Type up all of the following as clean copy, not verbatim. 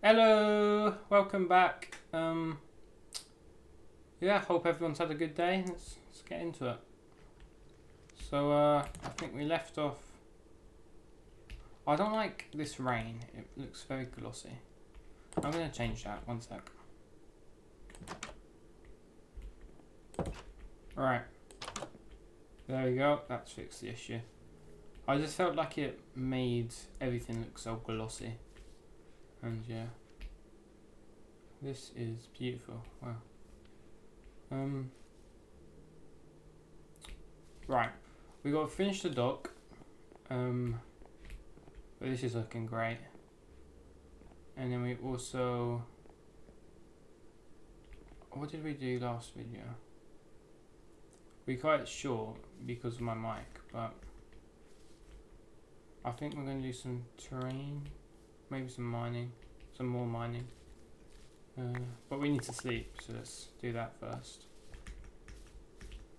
Hello, welcome back. Yeah, hope everyone's had a good day. Let's get into it. So I think we left off. I don't like this rain. It looks very glossy. I'm gonna change that. One sec. Alright. There we go. That's fixed the issue. I just felt like it made everything look so glossy. And yeah, this is beautiful. Wow. Right, we got to finish the dock. But this is looking great. And then we also, what did we do last video? We cut it short because of my mic, but I think we're going to do some terrain. Maybe some mining, some more mining. But we need to sleep, so let's do that first.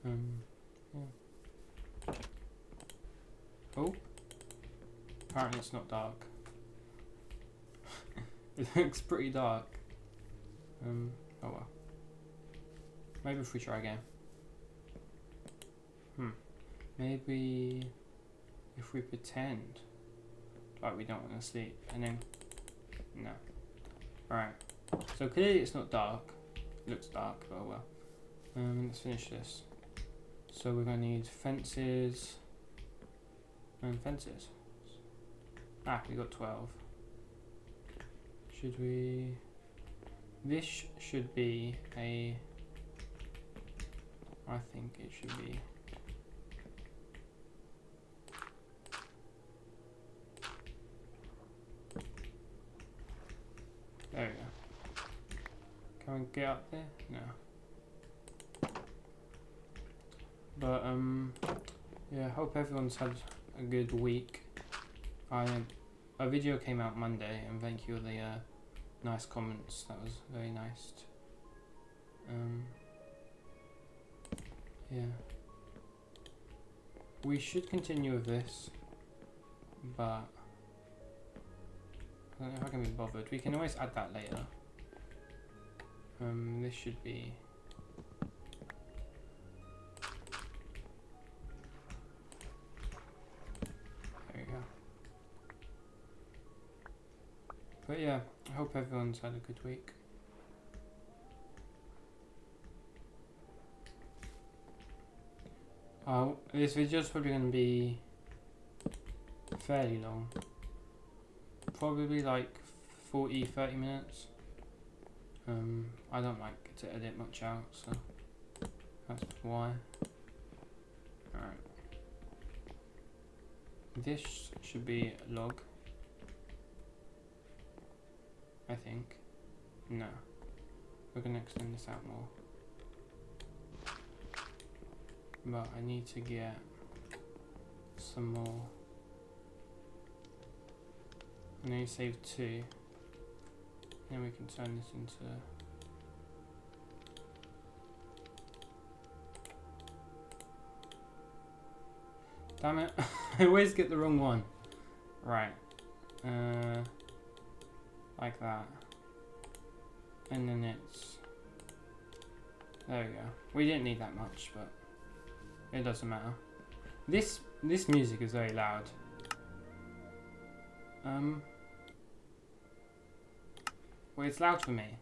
Yeah. Oh, apparently it's not dark. It looks pretty dark. Oh well. Maybe if we try again. Maybe if we pretend like we don't want to sleep, and then no. Alright, so clearly it's not dark. It looks dark, but oh well. Let's finish this. So we're going to need fences and fences. Ah, we got 12. Should we? This should be a, I think it should be there we go. Can we get up there? No. But yeah, hope everyone's had a good week. A video came out Monday, and thank you for the nice comments. That was very nice. Yeah. We should continue with this, but I don't know if I can be bothered. We can always add that later. This should be. There we go. But yeah, I hope everyone's had a good week. This video's probably going to be fairly long. Probably like 40-30 minutes. I don't like to edit much out, so that's why. Alright. This should be a log, I think. No. We're going to extend this out more. But I need to get some more. And then you save 2. Then we can turn this into. Damn it! I always get the wrong one. Right. Like that. And then it's. There we go. We didn't need that much, but it doesn't matter. This music is very loud. Well, it's loud for me.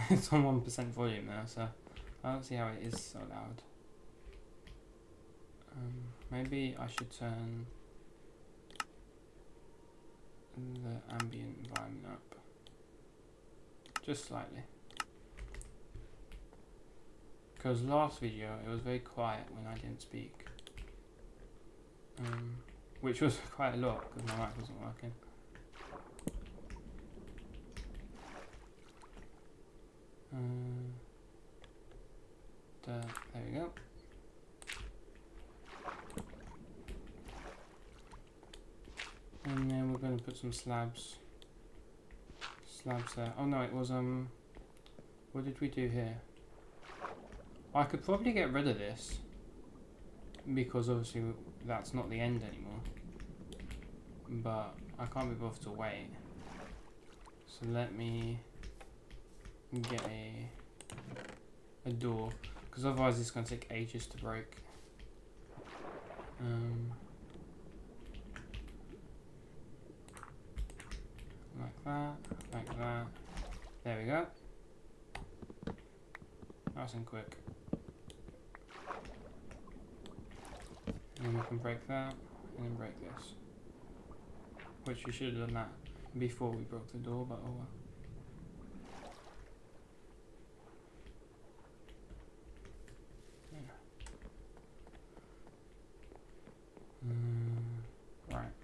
It's on 1% volume now, so I don't see how it is so loud. Maybe I should turn the ambient environment up just slightly. Because last video it was very quiet when I didn't speak. Which was quite a lot because my mic wasn't working. There we go. And then we're going to put some slabs there. Oh no, it was what did we do here? I could probably get rid of this because obviously that's not the end anymore. But I can't be bothered to wait. So let me get a door, because otherwise it's going to take ages to break. Like that, like that. There we go. Nice and quick. And then we can break that, and then break this. Which we should have done that before we broke the door, but oh well. Yeah. Right.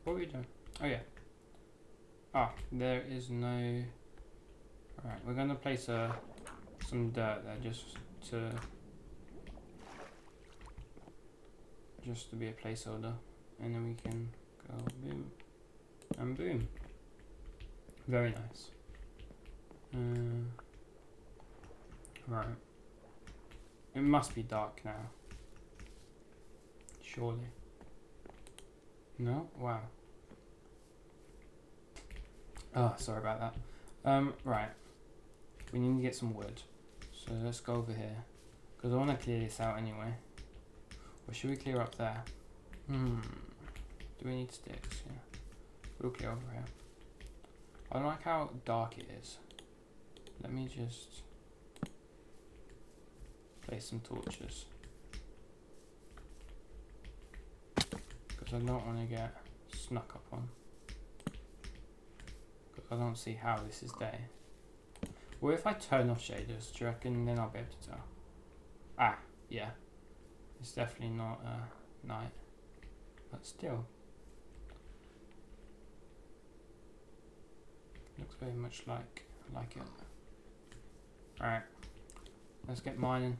What are we doing? Oh yeah. Ah, there is no... Alright, we're going to place some dirt there just to be a placeholder, and then we can go boom and boom. Very nice. Right. It must be dark now. Surely. No? Wow. Oh, sorry about that. Right. We need to get some wood. So let's go over here. Because I want to clear this out anyway. Or should we clear up there? Do we need sticks? Yeah. We'll clear over here. I don't like how dark it is. Let me just place some torches. Because I don't want to get snuck up on. Because I don't see how this is day. Well, if I turn off shaders, do you reckon then I'll be able to tell? Ah, yeah. It's definitely not night. But still. Looks very much like it. Alright. Let's get mining.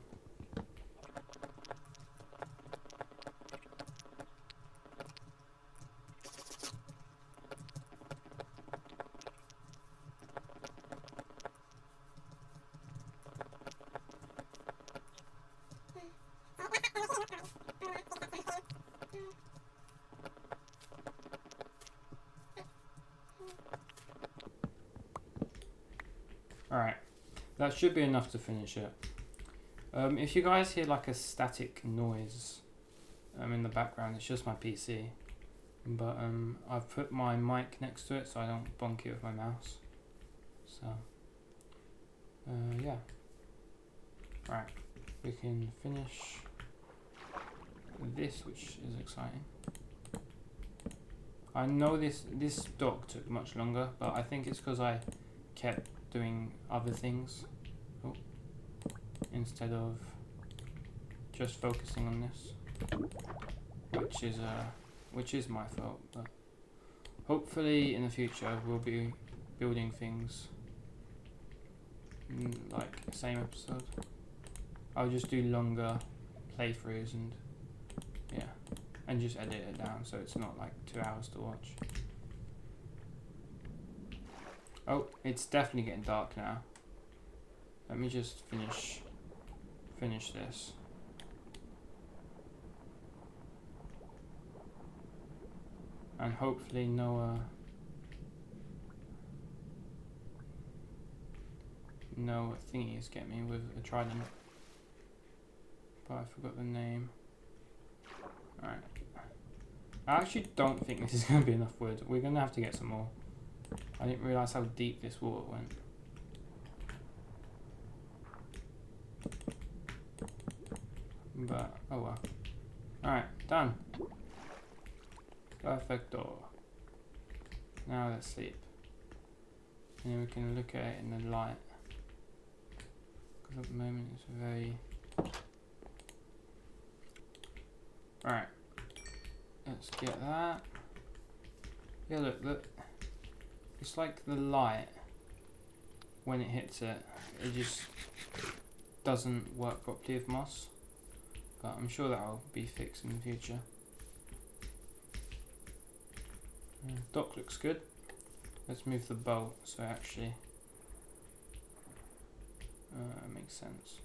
Alright, that should be enough to finish it. If you guys hear like a static noise in the background, it's just my PC. But I've put my mic next to it so I don't bonk it with my mouse. So, yeah. Right, we can finish this, which is exciting. I know this dock took much longer, but I think it's because I kept doing other things instead of just focusing on this, which is my fault. But hopefully in the future we'll be building things like same episode. I'll just do longer playthroughs and yeah, and just edit it down so it's not like 2 hours to watch. Oh, it's definitely getting dark now. Let me just finish this. And hopefully no thingies get me with a trident. But I forgot the name. Alright. I actually don't think this is going to be enough wood. We're going to have to get some more. I didn't realise how deep this water went. But, oh well. Alright, done. Perfecto. Now let's sleep. And then we can look at it in the light. Because at the moment it's very... Alright. Let's get that. Yeah, look. It's like the light, when it hits it, it just doesn't work properly with moss. But I'm sure that'll be fixed in the future. Dock looks good. Let's move the bolt so it actually makes sense.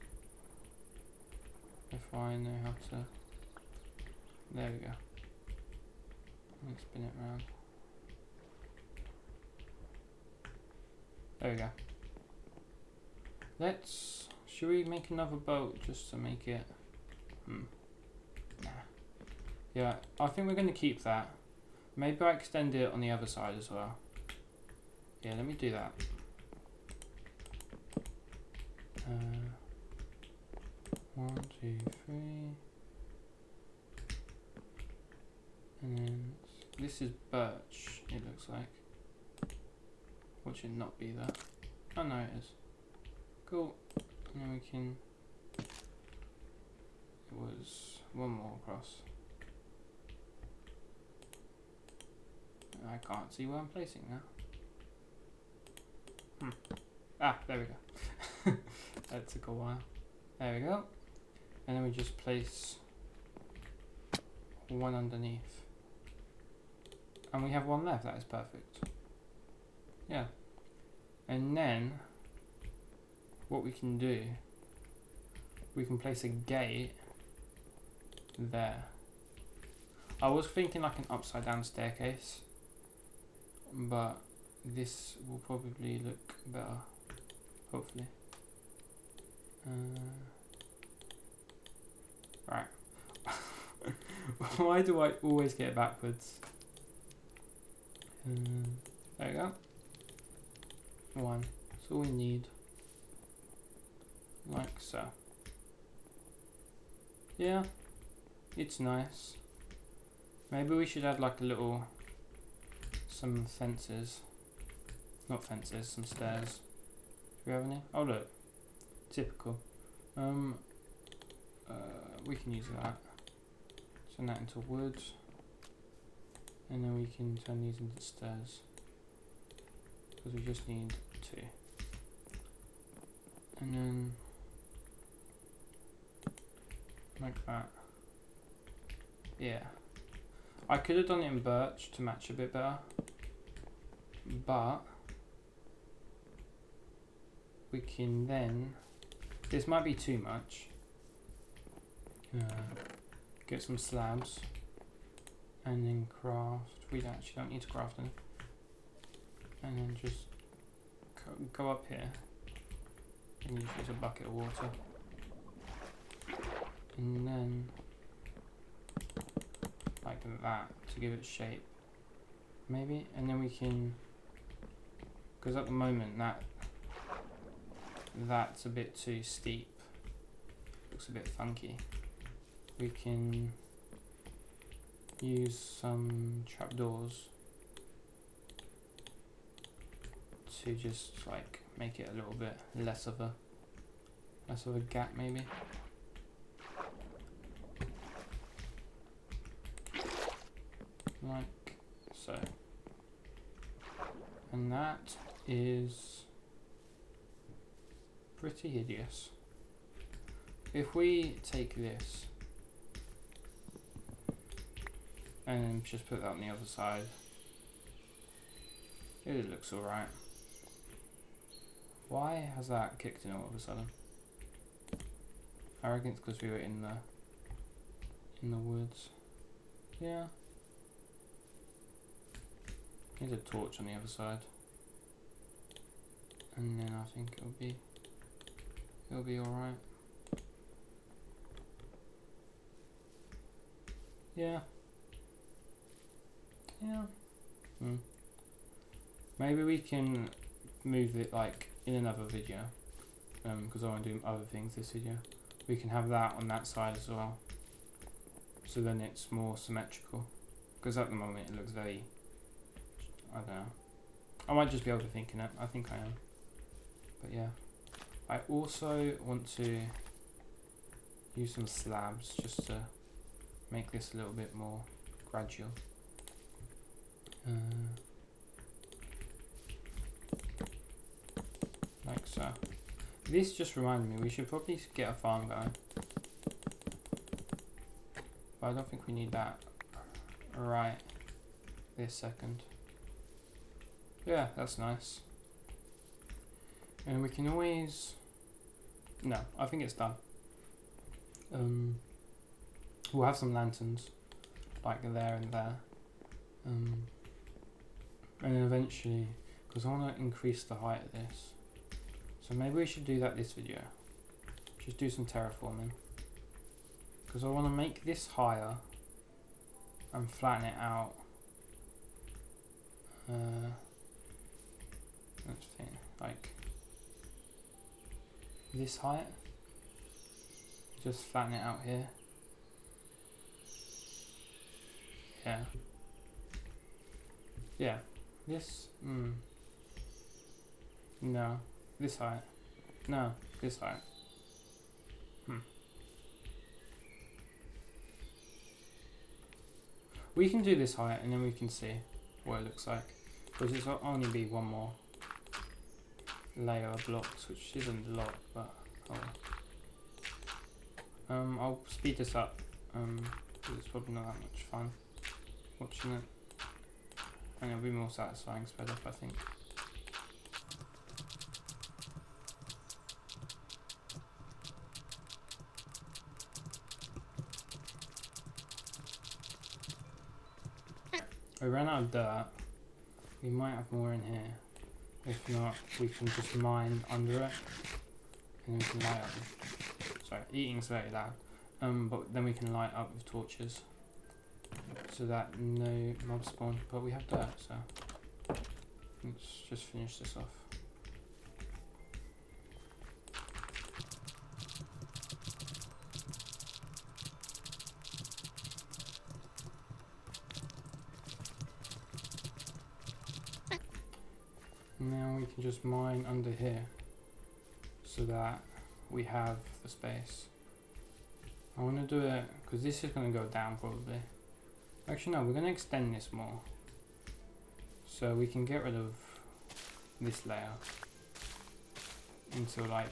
If I know how to... There we go. Let me spin it around. There we go. Should we make another boat just to make it? Nah. Yeah, I think we're going to keep that. Maybe I extend it on the other side as well. Yeah, let me do that. 1, 2, 3. And then this is birch, it looks like. What should not be that? Oh no, it is. Cool. And then we can. It was one more across. I can't see where I'm placing now. Ah, there we go. That took a while. There we go. And then we just place one underneath. And we have one left, that is perfect. Yeah. And then what we can do, we can place a gate there. I was thinking like an upside down staircase, but this will probably look better, hopefully. Right. Why do I always get backwards? There we go. 1. That's all we need. Like so. Yeah, it's nice. Maybe we should add like some fences. Not fences, some stairs. Do we have any? Oh look, typical. We can use that. Turn that into wood. And then we can turn these into stairs. Because we just need 2. And then like that. Yeah. I could have done it in birch to match a bit better. But we can then, this might be too much. Get some slabs and then craft. We actually don't need to craft them. And then just go up here and use a bucket of water. And then like that to give it shape. Maybe, and then we can, because at the moment that's a bit too steep. Looks a bit funky. We can use some trapdoors to just like make it a little bit less of a gap maybe. Like so. And that is pretty hideous. If we take this and just put that on the other side, it looks alright. Why has that kicked in all of a sudden? I reckon it's because we were in the woods. Yeah. Need a torch on the other side. And then I think it'll be alright. Yeah. Yeah. Maybe we can move it like in another video. Because I want to do other things this video. We can have that on that side as well. So then it's more symmetrical. Because at the moment it looks very, I don't know. I might just be overthinking it. I think I am. But yeah. I also want to use some slabs just to make this a little bit more gradual. Like so. This just reminded me, we should probably get a farm going. But I don't think we need that right this second. Yeah, that's nice. And we can always... No, I think it's done. We'll have some lanterns, like there and there. And then eventually, because I want to increase the height of this. So maybe we should do that this video. Just do some terraforming. Because I want to make this higher and flatten it out. Let's think, like this height. Just flatten it out here. Yeah. Yeah. This. No. This height. No. This height. We can do this height and then we can see what it looks like. Because it's only be one more layer of blocks, which isn't a lot, but I'll speed this up because it's probably not that much fun watching it, and it'll be more satisfying sped up, I think. We ran out of dirt. We might have more in here. If not, we can just mine under it and then we can light up. Sorry, eating's very loud. But then we can light up with torches so that no mobs spawn. But we have dirt, so let's just finish this off. Now we can just mine under here so that we have the space. I want to do it because this is going to go down probably. Actually no, we're going to extend this more so we can get rid of this layer until here.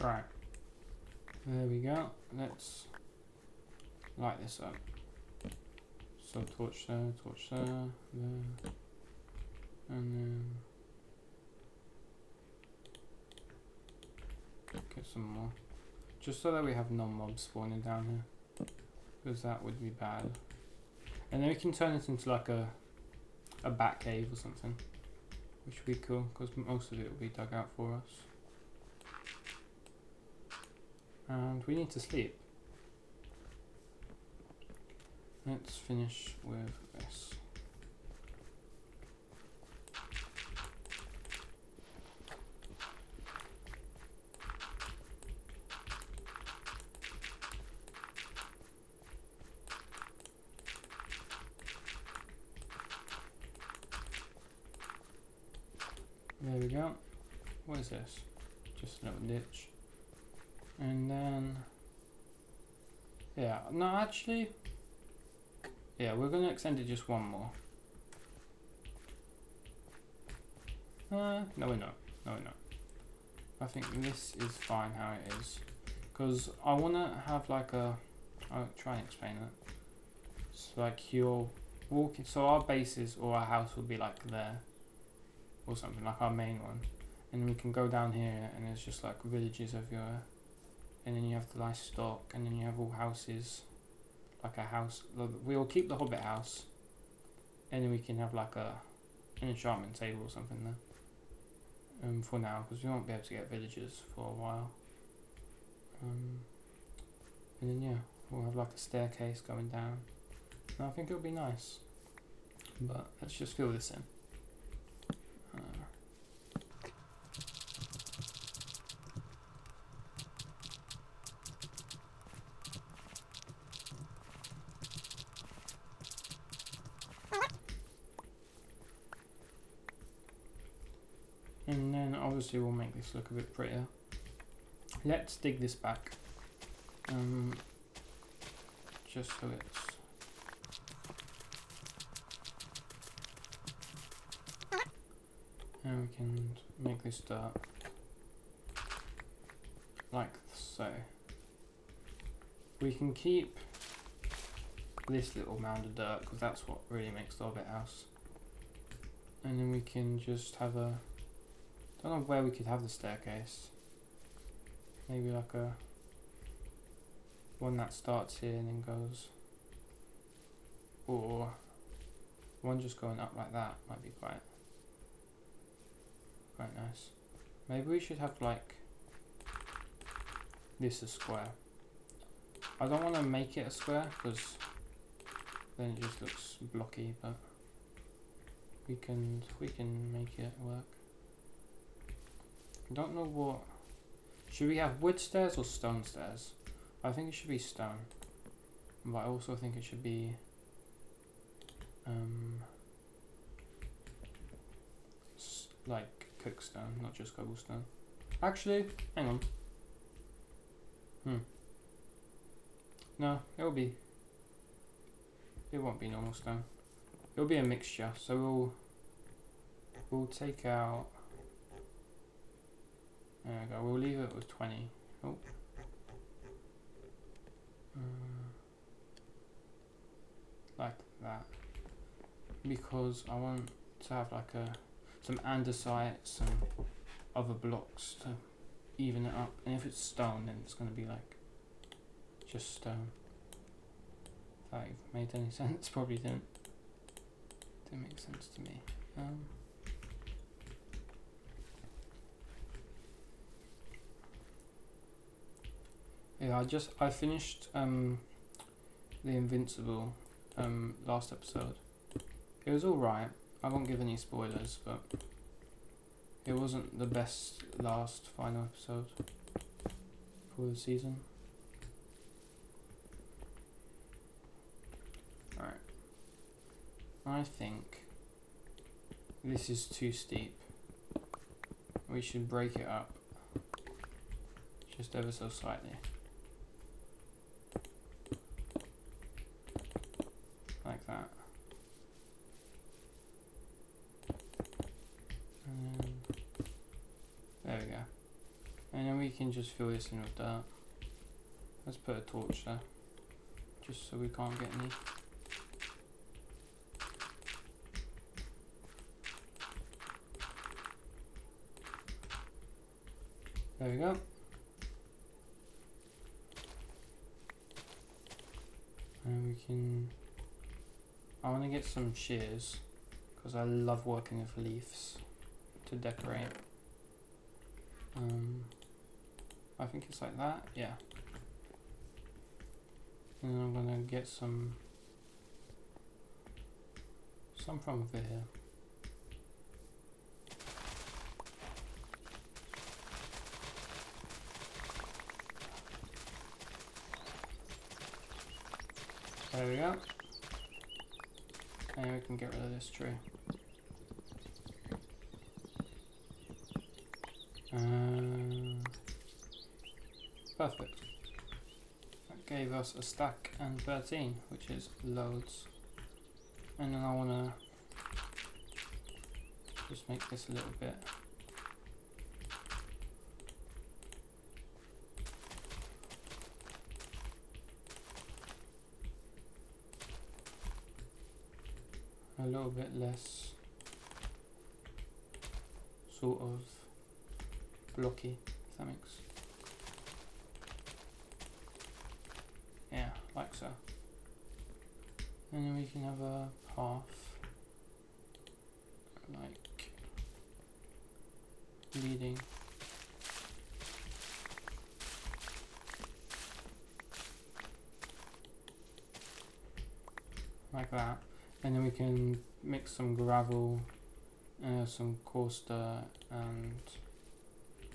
Right, there we go. Let's light this up. So torch there, there, and then get some more. Just so that we have no mobs spawning down here, because that would be bad. And then we can turn it into like a bat cave or something, which would be cool, because most of it will be dug out for us. And we need to sleep. Let's finish with this. There we go. What is this? Just a little ditch. And then, yeah, no, actually, yeah, we're going to extend it just one more. No, we're not. No, we're not. I think this is fine how it is. Because I want to have like I'll try and explain it. It's like you're walking, so our bases or our house will be like there. Or something, like our main one. And we can go down here and there's just like villages everywhere. And then you have the livestock, and then you have all houses, like a house. We'll keep the hobbit house, and then we can have like an enchantment table or something there. For now, because we won't be able to get villagers for a while. And then yeah, we'll have like a staircase going down. And I think it'll be nice. But let's just fill this in. And then obviously we'll make this look a bit prettier. let's dig this back. Just so it's and we can make this dirt like so. We can keep this little mound of dirt because that's what really makes the Hobbit house. And then we can just have a, don't know where we could have the staircase. Maybe like a one that starts here and then goes, or one just going up like that might be quite nice. Maybe we should have like this a square. I don't want to make it a square because then it just looks blocky, but we can make it work. I don't know what, should we have wood stairs or stone stairs? I think it should be stone, but I also think it should be like cookstone, not just cobblestone. Actually, hang on. No, it won't be normal stone. It'll be a mixture. So we'll take out. There we go. We'll leave it with 20. Oh. Like that, because I want to have like some andesite, some other blocks to even it up. And if it's stone, then it's going to be like just stone. If that made any sense, probably didn't make sense to me. Yeah, I finished the Invincible last episode. It was alright. I won't give any spoilers, but it wasn't the best final episode for the season. Alright. I think this is too steep. We should break it up just ever so slightly. Like that. And then, there we go. And then we can just fill this in with dirt. Let's put a torch there, just so we can't get any. There we go. And we can, I want to get some shears because I love working with leaves to decorate. I think it's like that, yeah. And then I'm gonna get some from over here. There we go. And we can get rid of this tree. Perfect. That gave us a stack and 13, which is loads. And then I want to just make this a little bit. A little bit less sort of blocky, if that makes. Yeah, like so. And then we can have a path like leading. Like that. And then we can mix some gravel, some coarse dirt, and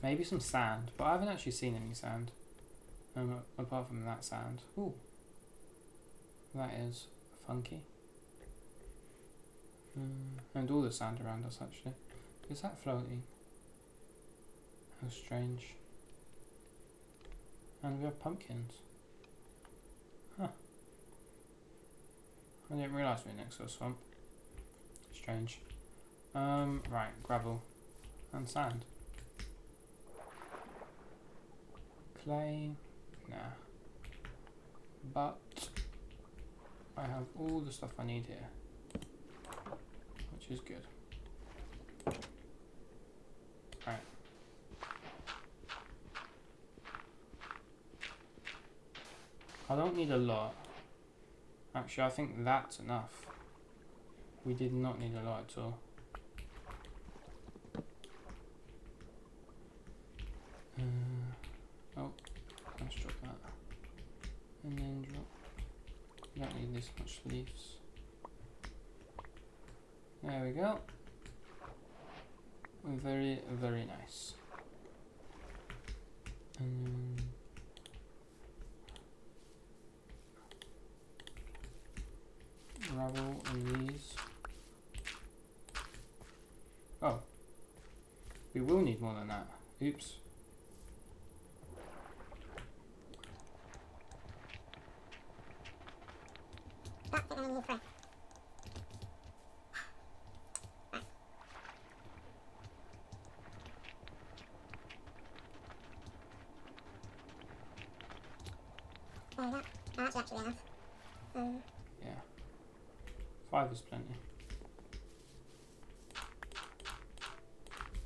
maybe some sand. But I haven't actually seen any sand, apart from that sand. Ooh, that is funky. And all the sand around us actually. Is that floating? How strange. And we have pumpkins. Huh. I didn't realise we were next to a swamp. Strange. Right, gravel and sand. Clay, nah. But I have all the stuff I need here, which is good. Right. I don't need a lot. Actually, I think that's enough. We did not need a lot at all. Oh, let's drop that. And then drop. We don't need this much leaves. There we go. Very, very nice. And then gravel and these. Oh, we will need more than that. Oops. That's actually enough. Yeah. 5 is plenty.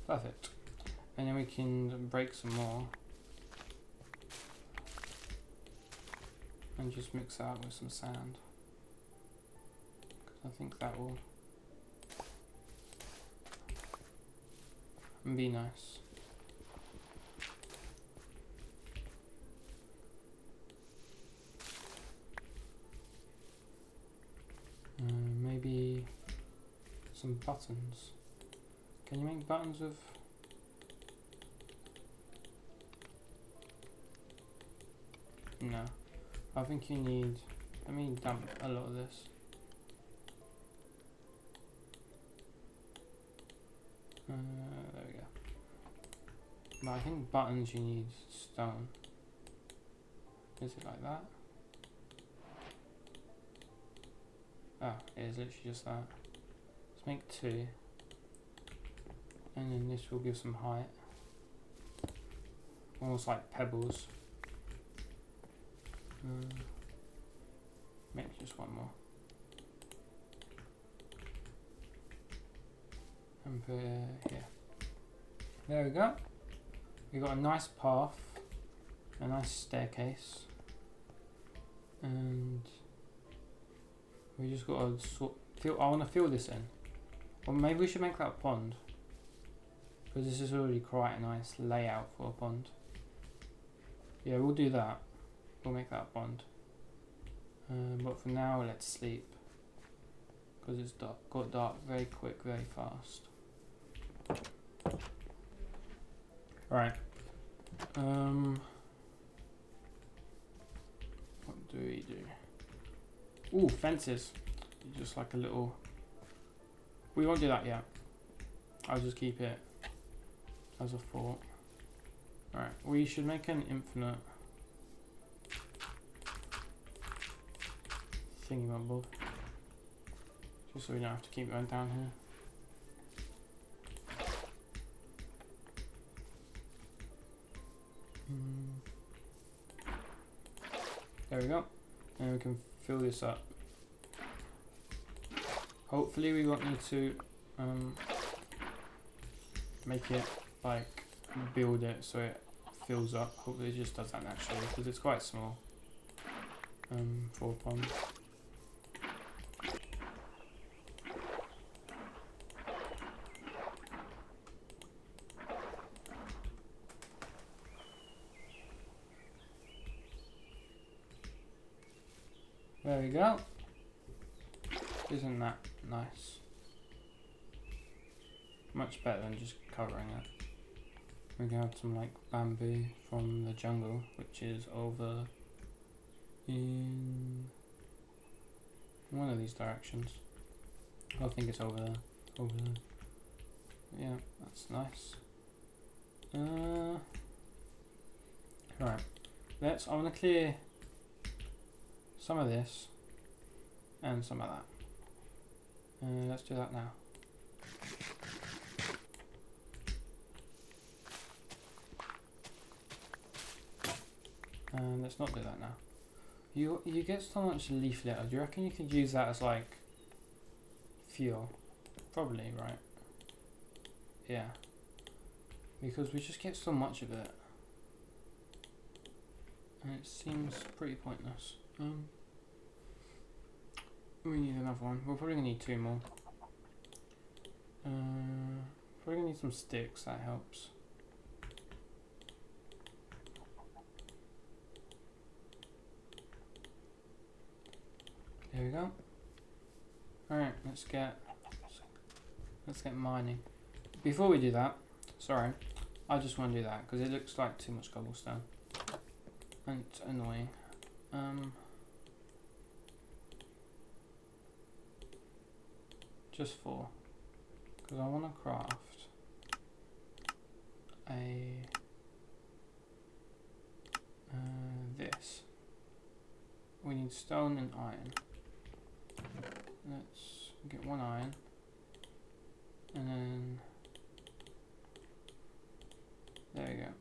Perfect. And then we can break some more. And just mix that with some sand. Because I think that will be nice. Maybe some buttons. Can you make buttons with? No. I think you need. Let me dump a lot of this. There we go. But I think buttons you need stone. Is it like that? Oh, it is literally just that. Let's make 2. And then this will give some height. Almost like pebbles. Maybe just one more. And put it here. There we go. We've got a nice path. A nice staircase. And we just got to I want to fill this in. Or maybe we should make that a pond. Because this is already quite a nice layout for a pond. Yeah, we'll do that. We'll make that a pond. But for now, let's sleep. Because it's got dark very quick, very fast. Right. What do we do? Ooh, fences. Just like a little. We won't do that yet. I'll just keep it as a thought. Alright, we should make an infinite thingy-mumble. Just so we don't have to keep going down here. There we go. And we can fill this up. Hopefully we won't need to make it like build it so it fills up. Hopefully it just does that naturally because it's quite small for a pond. There we go. Isn't that nice? Much better than just covering it. We can have some like bamboo from the jungle, which is over in one of these directions. I think it's over there. Over there. Yeah, that's nice. Right. I want to clear some of this and some of that. Let's do that now. And let's not do that now. You get so much leaf litter. Do you reckon you could use that as like fuel? Probably, right? Yeah. Because we just get so much of it. And it seems pretty pointless. We need another one. We're probably gonna need 2 more. Probably gonna need some sticks, that helps. There we go. Alright, let's get mining. Before we do that, sorry, I just want to do that because it looks like too much cobblestone. And it's annoying. Just 4. Because I want to craft this. We need stone and iron. Let's get 1 iron. And then there we go.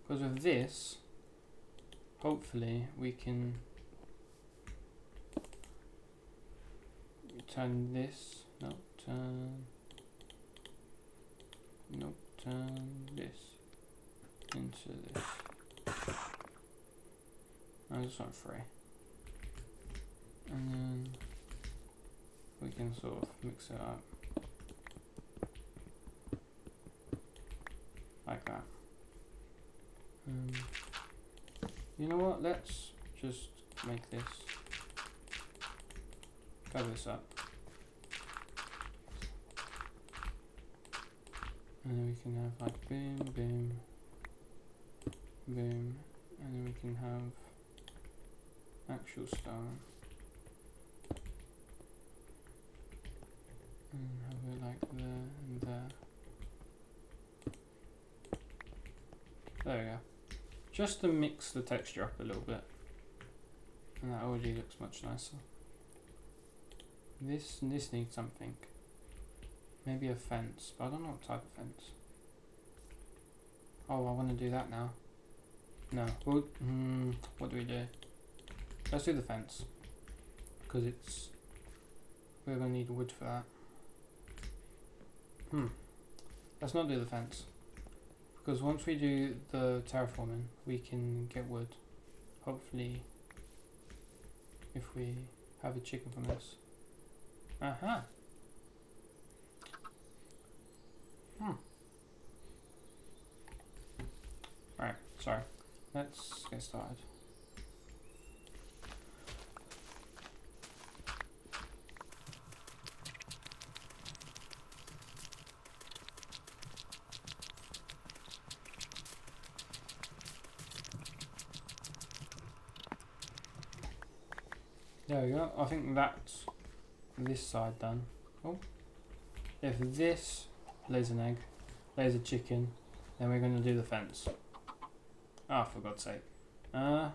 Because of this, hopefully we can turn this, turn this into this. I just want 3. And then we can sort of mix it up like that. You know what, let's just make this, cover this up, and then we can have like boom, boom, boom, and then we can have actual stone, and have it like there and there. There we go. Just to mix the texture up a little bit. And that already looks much nicer. This needs something. Maybe a fence, but I don't know what type of fence. Oh, I want to do that now. No. Well, what do we do? Let's do the fence. Because we're going to need wood for that. Let's not do the fence. Because once we do the terraforming, we can get wood. Hopefully, if we have a chicken from this. Aha! Alright, sorry. Let's get started. There we go. I think that's this side done. Oh, if this lays an egg, lays a chicken, then we're going to do the fence. Ah, for God's sake. Right,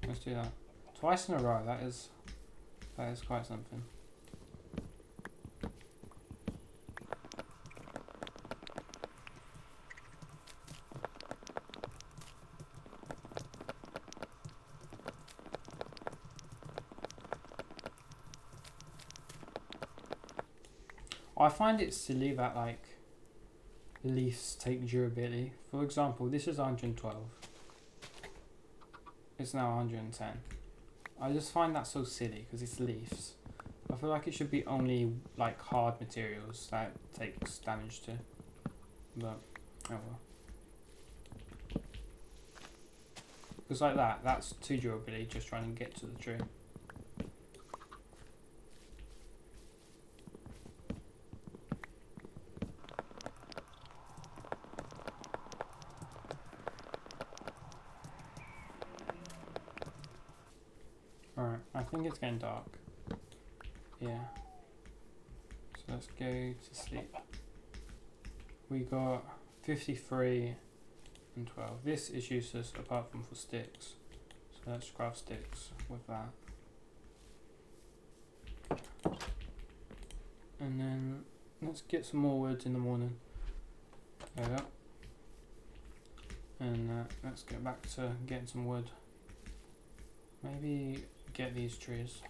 let's do that. Twice in a row. That is quite something. I find it silly that like leaves take durability. For example, this is 112. It's now 110. I just find that so silly because it's leaves. I feel like it should be only like hard materials that takes damage to. But oh well. Because like that's 2 durability just trying to get to the tree. Alright, I think it's getting dark. Yeah. So let's go to sleep. We got 53 and 12. This is useless apart from for sticks. So let's craft sticks with that. And then let's get some more wood in the morning. There we go. And let's get back to getting some wood. Maybe get these trees.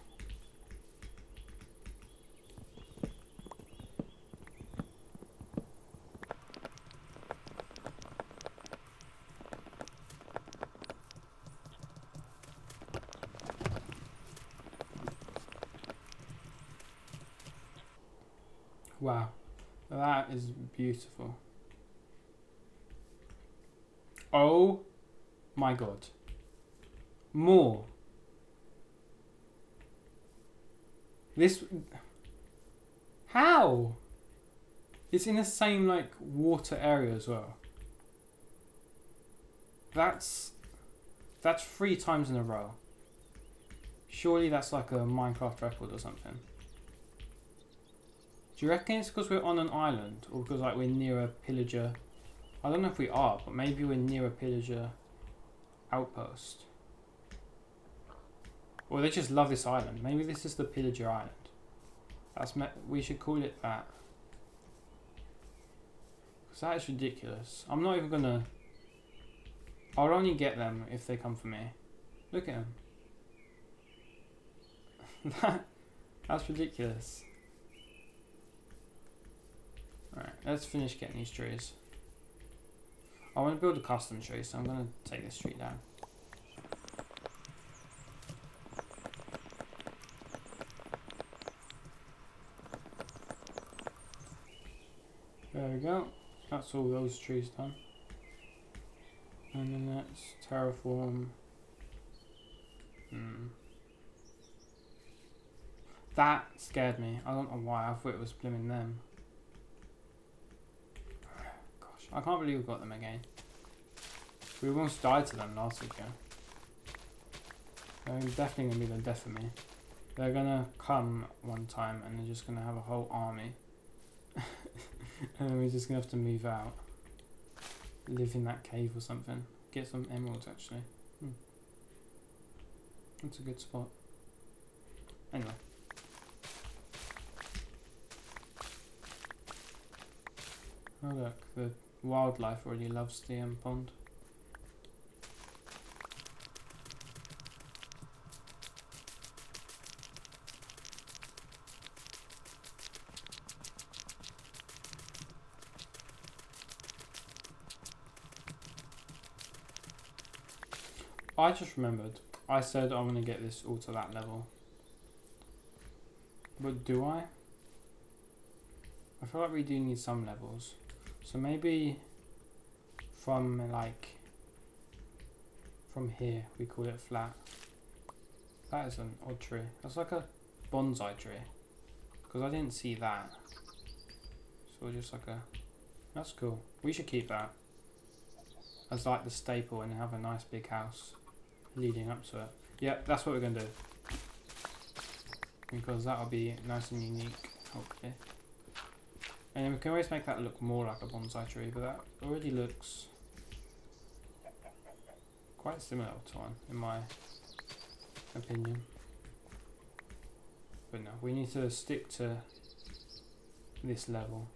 Wow, that is beautiful. Oh my god. More. This... How? It's in the same like water area as well. That's 3 times in a row. Surely that's like a Minecraft record or something. Do you reckon it's because we're on an island, or because like we're near a pillager? I don't know if we are, but maybe we're near a pillager outpost. Or they just love this island. Maybe this is the pillager island. We should call it that. Because that is ridiculous. I'm not even gonna... I'll only get them if they come for me. Look at them. That's ridiculous. Alright, let's finish getting these trees. I want to build a custom tree, so I'm going to take this tree down. There we go. That's all those trees done. And then let's terraform. That scared me. I don't know why. I thought it was blimming them. I can't believe we got them again. We almost died to them last week, yeah. They're definitely going to be the death of me. They're going to come one time and they're just going to have a whole army. And then we're just going to have to move out. Live in that cave or something. Get some emeralds, actually. That's a good spot. Anyway. Oh look, the wildlife already loves the pond. I just remembered, I said I want to get this all to that level. But do I? I feel like we do need some levels. So maybe from here we call it flat. That is an odd tree. That's like a bonsai tree. Because I didn't see that. So just like a... That's cool. We should keep that as like the staple and have a nice big house leading up to it. Yeah, that's what we're going to do. Because that'll be nice and unique, hopefully. And we can always make that look more like a bonsai tree, but that already looks quite similar to one, in my opinion. But no, we need to stick to this level.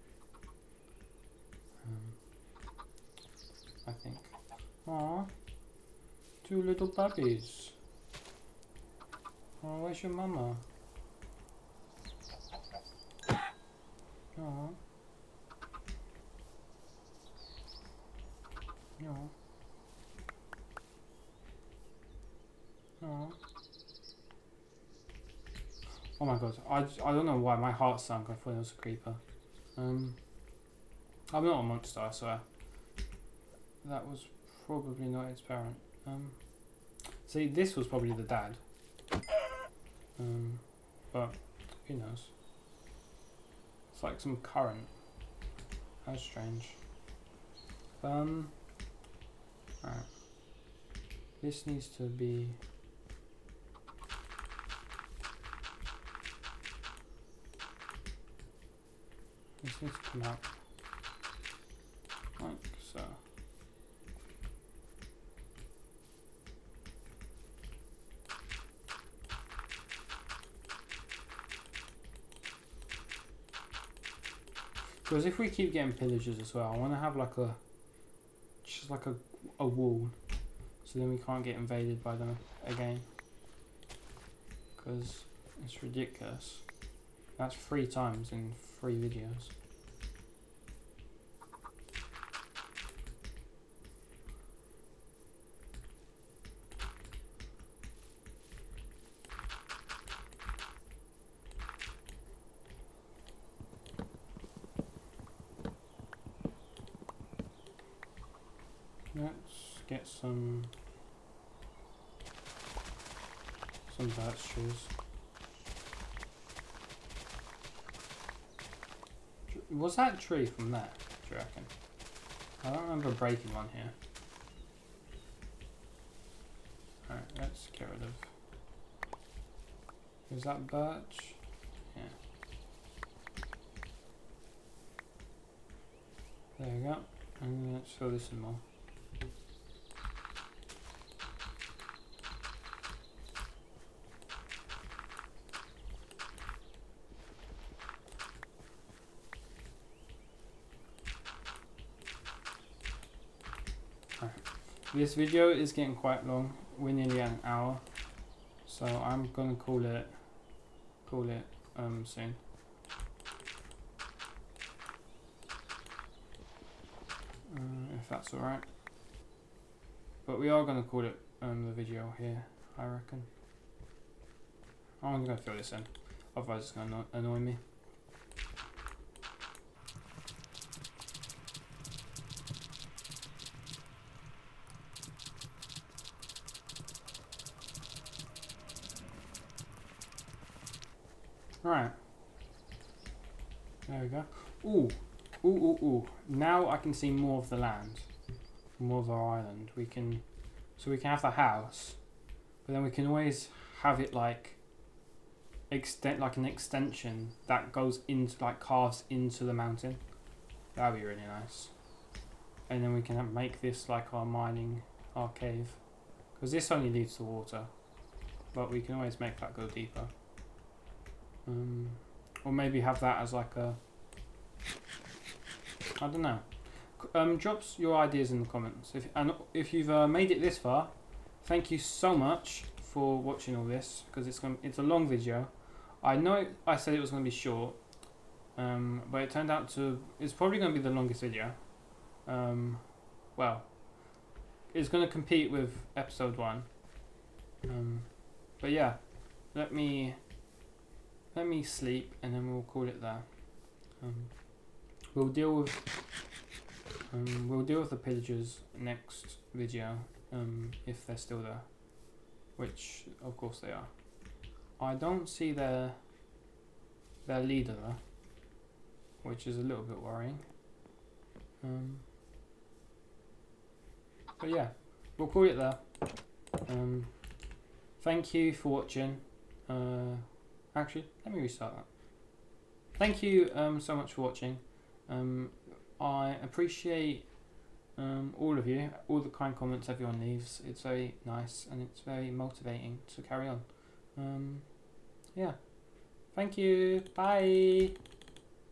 I think. Aww, 2 little puppies. Oh, where's your mama? Aww. No. No. Oh my god, I don't know why my heart sunk. I thought it was a creeper. I'm not a monster, I swear. That was probably not its parent. See, this was probably the dad. But who knows? It's like some current. How strange. Alright. This needs to be... This needs to come out. Like so. Because if we keep getting pillagers as well, I want to have like a, just like a wall, so then we can't get invaded by them again. Because it's ridiculous. That's 3 times in 3 videos. Let's get some birch trees. Was that tree from there, do you reckon? I don't remember breaking one here. Alright, let's get rid of... Is that birch? Yeah. There we go. And let's fill this in more. This video is getting quite long. We're nearly at an hour, so I'm gonna call it soon. If that's all right. But we are gonna call it the video here, I reckon. I'm gonna fill this in, otherwise it's gonna annoy me. Right. There we go. Ooh. Now I can see more of the land. More of our island. So we can have the house, but then we can always have it like an extension that goes into, like, carves into the mountain. That'd be really nice. And then we can make this like our cave. Because this only leads to water, but we can always make that go deeper. Or maybe have that as like a, I don't know. Drop your ideas in the comments. If you've made it this far, thank you so much for watching all this, because it's a long video. I know I said it was going to be short, but it turned out it's probably going to be the longest video. Well, it's going to compete with episode 1. But yeah, let me sleep, and then we'll call it there. We'll deal with the pillagers next video, if they're still there, which of course they are. I don't see their leader though, which is a little bit worrying. But yeah, we'll call it there. Thank you for watching. Actually, let me restart that. Thank you so much for watching. I appreciate all of you, all the kind comments everyone leaves. It's very nice and it's very motivating to carry on. Yeah. Thank you. Bye.